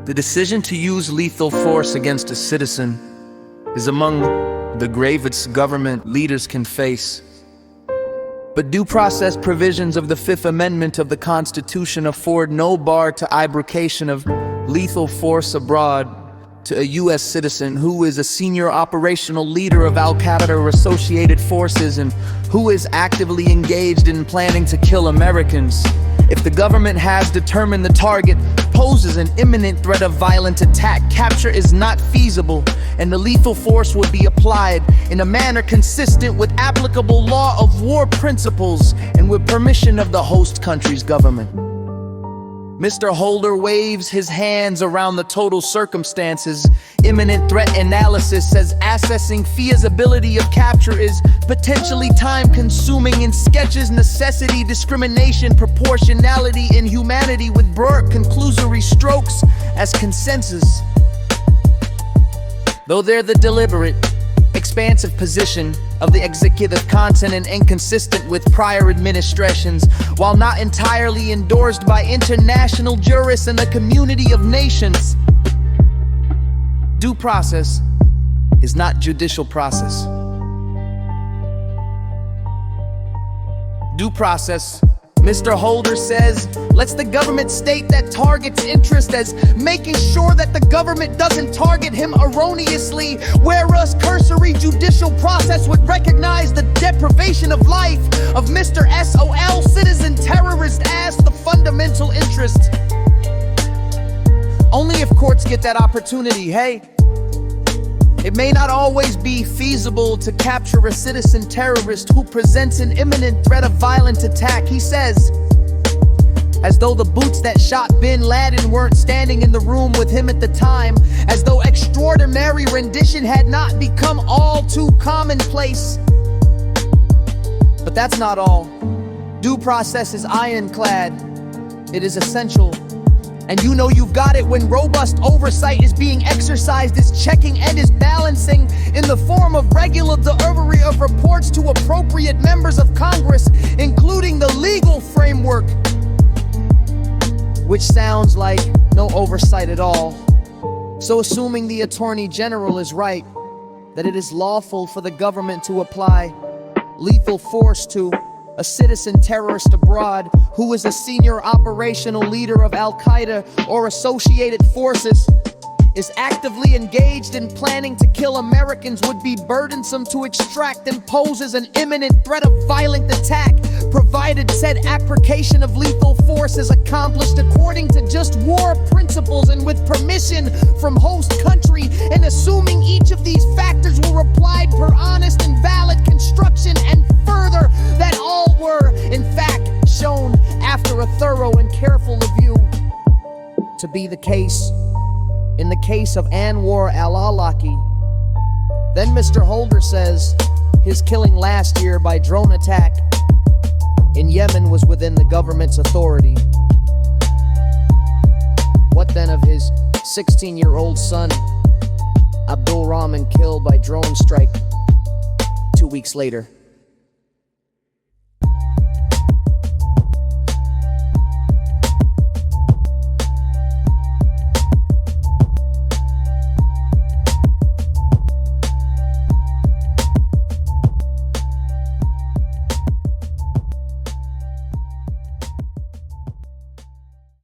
The decision to use lethal force against a citizen is among the gravest government leaders can face. But due process provisions of the Fifth Amendment of the Constitution afford no bar to imbrication of lethal force abroad to a U.S. citizen who is a senior operational leader of Al-Qaeda or associated forces and who is actively engaged in planning to kill Americans. If the government has determined the target poses an imminent threat of violent attack, capture is not feasible, and the lethal force would be applied in a manner consistent with applicable law of war principles and with permission of the host country's government. Mr. Holder waves his hands around the total circumstances. Imminent threat analysis says assessing feasibility of capture is potentially time-consuming and sketches necessity, discrimination, proportionality, and humanity with broad conclusory strokes as consensus. Though they're the deliberate, expansive position of the executive consonant inconsistent with prior administrations, while not entirely endorsed by international jurists and the community of nations. Due process is not judicial process. Due process, Mr. Holder says, lets the government state that target's interest as making sure that the government doesn't target him erroneously, whereas cursory judicial process would recognize the deprivation of life of Mr. SOL citizen terrorist as the fundamental interest. Only if courts get that opportunity, hey. It may not always be feasible to capture a citizen terrorist who presents an imminent threat of violent attack, he says, as though the boots that shot bin Laden weren't standing in the room with him at the time, as though extraordinary rendition had not become all too commonplace. But that's not all. Due process is ironclad. It is essential. And you know you've got it when robust oversight is being exercised, is checking and is balancing in the form of regular delivery of reports to appropriate members of Congress, including the legal framework, which sounds like no oversight at all. So assuming the Attorney General is right, that it is lawful for the government to apply lethal force to a citizen terrorist abroad who is a senior operational leader of Al-Qaeda or associated forces, is actively engaged in planning to kill Americans, would be burdensome to extract and poses an imminent threat of violent attack, provided said application of lethal force is accomplished according to just war principles and with permission from host country, and assuming each of these factors were applied per honest and valid construction, and further, that all were, in fact, shown after a thorough and careful review to be the case. In the case of Anwar al-Awlaki, then Mr. Holder says his killing last year by drone attack in Yemen was within the government's authority. What then of his 16-year-old son, Abdul Rahman, killed by drone strike 2 weeks later?